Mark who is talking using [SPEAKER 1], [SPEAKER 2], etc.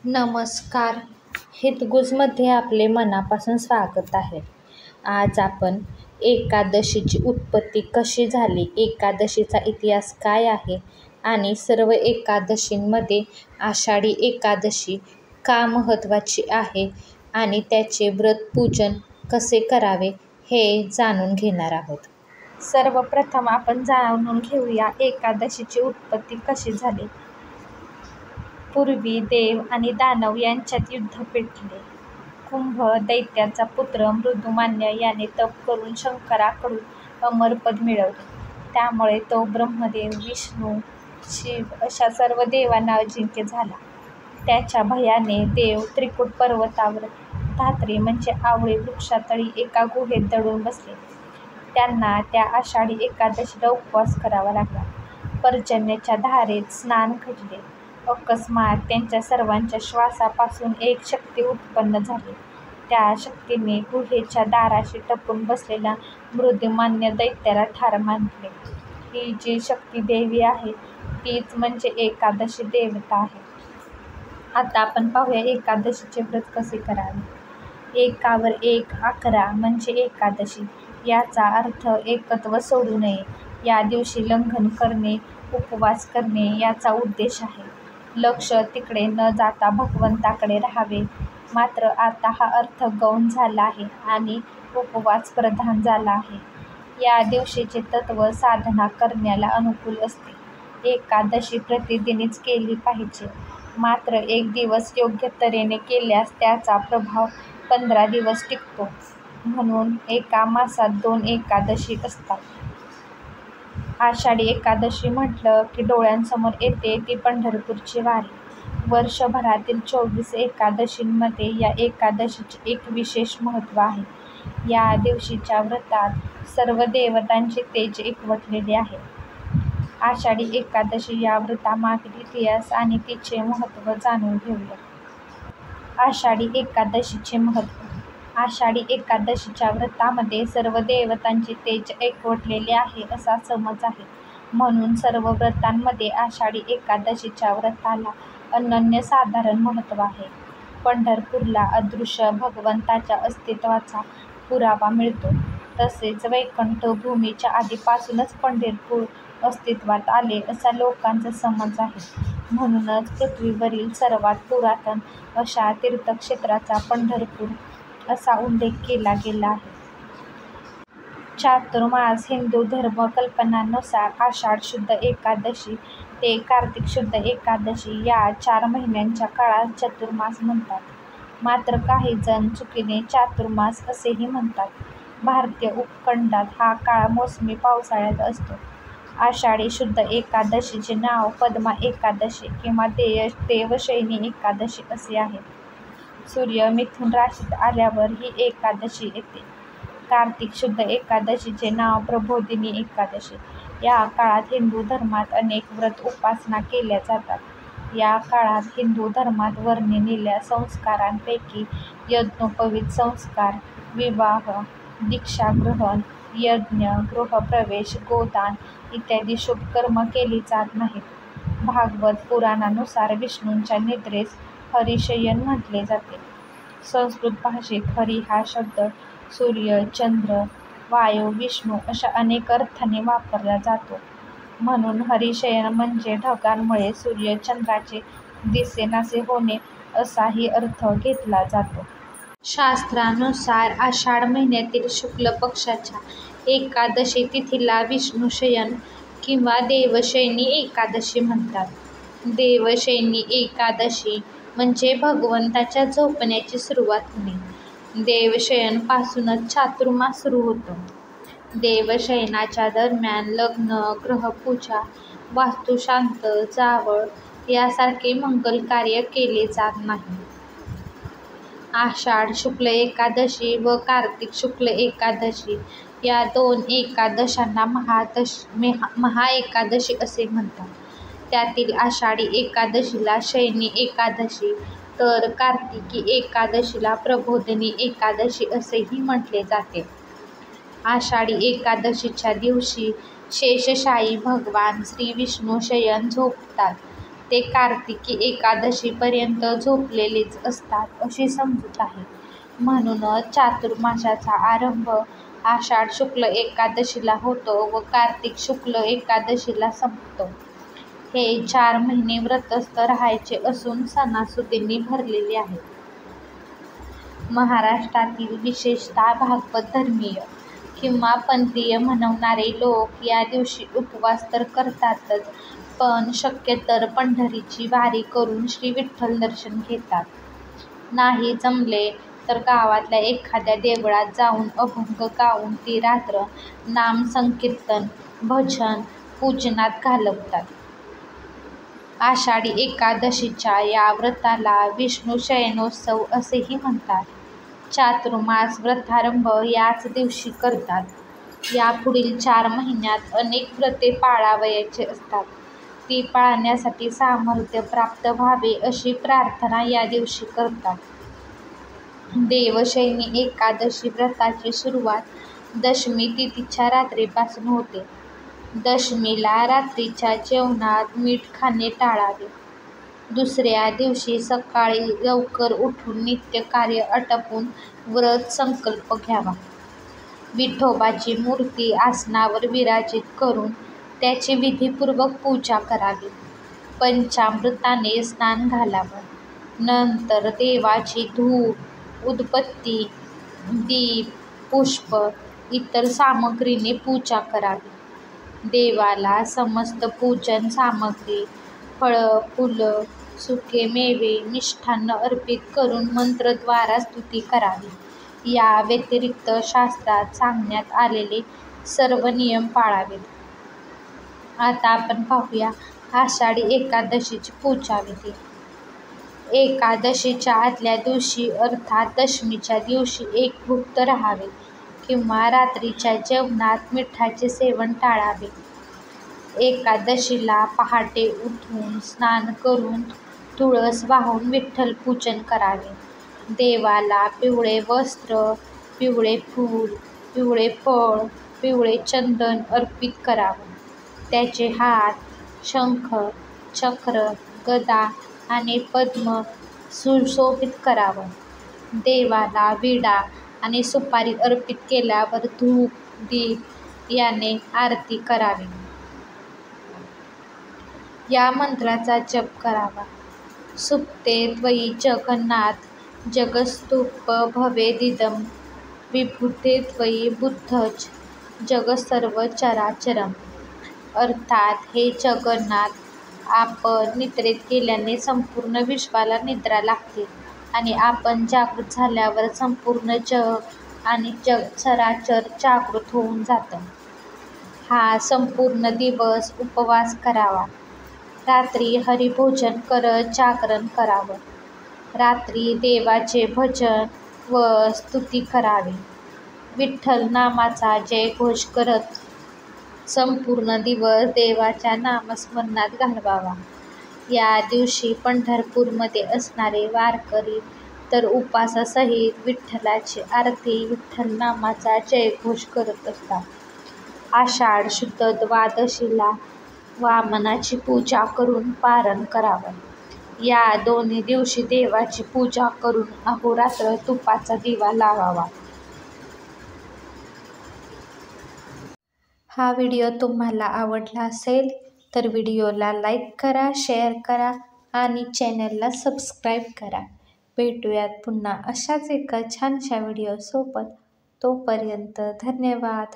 [SPEAKER 1] नमस्कार. हितगुजमध्ये आपले मनापासून स्वागत आहे. आज आपण एकादशीची उत्पत्ती कशी झाली, एकादशीचा इतिहास काय आहे आणि सर्व एकादशींमध्ये आषाढी एकादशी का महत्त्वाची आहे आणि त्याचे व्रतपूजन कसे करावे हे जाणून घेणार आहोत. सर्वप्रथम आपण जाणून घेऊया एकादशीची उत्पत्ती कशी झाली. पूर्वी देव आणि दानव यांच्यात युद्ध पेटले. कुंभ दैत्याचा पुत्र मृदुमान्य याने तप करून शंकराकडून अमरपद मिळवले. त्यामुळे तो ब्रह्मदेव, विष्णू, शिव अशा सर्व देवांना अजिंक्य झाला. त्याच्या भयाने देव त्रिकूट पर्वतावर धात्री म्हणजे आवळे वृक्षातळी एका गुहेत दडून बसले. त्यांना त्या आषाढी एकादशीला उपवास करावा लागला. पर्जन्याच्या धारेत स्नान घडले. अकस्मात त्यांच्या सर्वांच्या श्वासापासून एक शक्ती उत्पन्न झाली. त्या शक्तीने गुहेच्या दाराशी टपून बसलेल्या मृदुमान्य दैत्याला ठार मारले. ही जी शक्ती देवी आहे तीच म्हणजे एकादशी देवता आहे. आता आपण पाहूया एकादशीचे व्रत कसे करावे. एकावर एक 11 म्हणजे एकादशी. याचा अर्थ एकत्व सोडू नये. या दिवशी लंघन करणे, उपवास करणे याचा उद्देश आहे. लक्ष तिकडे न जाता भगवंताकडे राहावे. मात्र आता हा अर्थ गौण झाला आहे आणि उपवास प्रधान झाला आहे. या दिवशीचे तत्त्व साधना करण्याला अनुकूल असते. एकादशी प्रतिदिनीच केली पाहिजे. मात्र एक दिवस योग्य तऱ्हेने केल्यास त्याचा प्रभाव 15 दिवस टिकतो. म्हणून एका मासात 2 एकादशी असतात. आषाढी एकादशी म्हटलं की डोळ्यांसमोर येते ती पंढरपूरची वारी. वर्षभरातील 24 एकादशींमध्ये या एकादशीचे एक विशेष महत्त्व आहे. या दिवशीच्या व्रतात सर्व देवतांचे तेज एकवटलेले आहे. आषाढी एकादशी या व्रतामागील इतिहास आणि तिचे महत्त्व जाणून घेऊया. आषाढी एकादशीचे महत्त्व. आषाढी एकादशीच्या व्रतामध्ये सर्व देवतांचे तेज एकवटलेले आहे असा समज आहे. म्हणून सर्व व्रतांमध्ये आषाढी एकादशीच्या व्रताला अनन्यसाधारण महत्त्व आहे. पंढरपूरला अदृश्य भगवंताच्या अस्तित्वाचा पुरावा मिळतो. तसेच वैकुंठ भूमीच्या आधीपासूनच पंढरपूर अस्तित्वात आले असा लोकांचा समज आहे. म्हणूनच पृथ्वीवरील सर्वात पुरातन अशा तीर्थक्षेत्राचा पंढरपूर असा उल्लेख केला गेला आहे. चातुर्मास हिंदू धर्मकल्पनानुसार आषाढ शुद्ध एकादशी ते कार्तिक शुद्ध एकादशी या 4 महिन्यांच्या काळात चातुर्मास म्हणतात. मात्र काही जण चुकीने चातुर्मास असेही म्हणतात. भारतीय उपखंडात हा काळ मोसमी पावसाळ्यात असतो. आषाढी शुद्ध एकादशीचे नाव पद्मा एकादशी किंवा देवशयनी एकादशी असे आहे. सूर्य मिथुन राशीत आल्यावर ही एकादशी येते. कार्तिक शुद्ध एकादशीचे नाव प्रबोधिनी एकादशी. या काळात हिंदू धर्मात अनेक व्रत उपासना केल्या जातात. या काळात हिंदू धर्मात वर्णिलेल्या संस्कारांपैकी यज्ञोपवीत संस्कार, विवाह, दीक्षाग्रहण, यज्ञ, गृहप्रवेश, गोदान इत्यादी शुभकर्म केली जात नाहीत. भागवत पुराणानुसार विष्णूंच्या निद्रेस हरिशयन म्हटले जाते. संस्कृत भाषेत हरी हा शब्द सूर्य, चंद्र, वायू, विष्णू अशा अनेक अर्थांनी वापरला जातो. म्हणून हरिशयन म्हणजे ढगांमुळे सूर्य चंद्राचे दिसेनासे होणे असाही अर्थ घेतला जातो. शास्त्रानुसार आषाढ महिन्यातील शुक्ल पक्षाच्या एकादशी तिथीला विष्णुशयन किंवा देवशयनी एकादशी म्हणतात. देवशयनी एकादशी म्हणजे भगवंताच्या झोपण्याची सुरुवात होणे. देवशयन पासूनच चातुर्मास सुरू होतो. देवशयनाच्या दरम्यान लग्न, ग्रहपूजा, वास्तुशांत, जावळ यासारखे मंगल कार्य केले जात नाही. आषाढ शुक्ल एकादशी व कार्तिक शुक्ल एकादशी या 2 एकादशांना महाएकादशी असे म्हणतात. त्यातील आषाढी एकादशीला शयनी एकादशी तर कार्तिकी एकादशीला प्रबोधिनी एकादशी असेही म्हटले जाते. आषाढी एकादशीच्या दिवशी शेषशायी भगवान श्री विष्णू शयन झोपतात. ते कार्तिकी एकादशीपर्यंत झोपलेलेच असतात अशी समजूत आहे. म्हणूनच चातुर्मासाचा आरंभ आषाढ शुक्ल एकादशीला होतो व कार्तिक शुक्ल एकादशीला संपतो. हे 4 महिने व्रतस्थ राहायचे असून सणासुदींनी भरलेले आहेत. महाराष्ट्रातील विशेषतः भागवत धर्मीय किंवा पंथीय म्हणवणारे लोक या दिवशी उपवास तर करतातच, पण शक्यतर पंढरीची वारी करून श्री विठ्ठल दर्शन घेतात. नाही जमले तर गावातल्या एखाद्या देवळात जाऊन अभंग गाऊन ती रात्र नामसंकीर्तन, भजन, पूजनात घालवतात. आषाढी एकादशीच्या या व्रताला विष्णू शयनोत्सव असेही म्हणतात. चातुर्मास व्रतारंभ याच दिवशी करतात. यापुढील 4 महिन्यात अनेक व्रते पाळावयाची असतात. ती पाळण्यासाठी सामर्थ्य प्राप्त व्हावे अशी प्रार्थना या दिवशी करतात. देवशयनी एकादशी व्रताची सुरुवात दशमी तिथीच्या रात्रीपासून होते. दशमीला रात्रीच्या जेवणात मीठ खाणे टाळावे. दुसऱ्या दिवशी सकाळी लवकर उठून नित्यकार्य आटोपून व्रत संकल्प घ्यावा. विठोबाची मूर्ती आसनावर विराजित करून त्याची विधीपूर्वक पूजा करावी. पंचामृताने स्नान घालावं. नंतर देवाची धूप, उदबत्ती, दीप, पुष्प इतर सामग्रीने पूजा करावी. देवाला समस्त पूजन सामग्री, फळं, फुलं, सुके मेवे, मिष्टान्न अर्पित करून मंत्रद्वारा स्तुती करावी. या व्यतिरिक्त शास्त्रात सांगण्यात आलेले सर्व नियम पाळावेत. आता आपण पाहूया आषाढी एकादशीची पूजाविधी. एकादशीच्या आदल्या दिवशी अर्थात दशमीच्या दिवशी एकभुक्त राहावे किंवा रात्रीच्या जेवणात मिठाचे सेवन टाळावे. एकादशीला पहाटे उठून स्नान करून तुळस वाहून विठ्ठल पूजन करावे. देवाला पिवळे वस्त्र, पिवळे फूल, पिवळे फळ, पिवळे चंदन अर्पित करावं. त्याचे हात, शंख, चक्र, गदा आणि पद्म सुशोभित करावं. देवाला विडा आणि सुपारी अर्पित केल्यावर धूप, दीप याने आरती करावी. या मंत्राचा जप करावा. सुप्ते त्वयि जगन्नाथ जगत्स्तुप भवेदिदं विभूते त्वयि बुद्धच जगत्सर्व चराचरम्. अर्थात हे जगन्नाथ, आपण निद्रेत गेल्याने संपूर्ण विश्वाला निद्रा लागते आणि आपण जागृत झाल्यावर संपूर्ण जग आणि जग चराचर जागृत होऊन जातं. हा संपूर्ण दिवस उपवास करावा. रात्री हरिभोजन करत जागरण करावं. रात्री देवाचे भजन व स्तुती करावी. विठ्ठल नामाचा जयघोष करत संपूर्ण दिवस देवाच्या नामस्मरणात घालवावा. या दिवशी पंढरपूरमध्ये असणारे वारकरी तर उपासासहित विठ्ठलाची आरती, विठ्ठल नामाचा जयघोष करत असतात. आषाढ शुद्ध द्वादशीला वामनाची पूजा करून पारण करावं. या दोन्ही दिवशी देवाची पूजा करून अहोरात्र तुपाचा दिवा लावावा. हा व्हिडिओ तुम्हाला आवडला असेल तर व्हिडिओला लाईक करा, शेअर करा आणि चॅनलला सबस्क्राईब करा. भेटूयात पुन्हा अशाच एका छानशा व्हिडिओसोबत. तोपर्यंत धन्यवाद.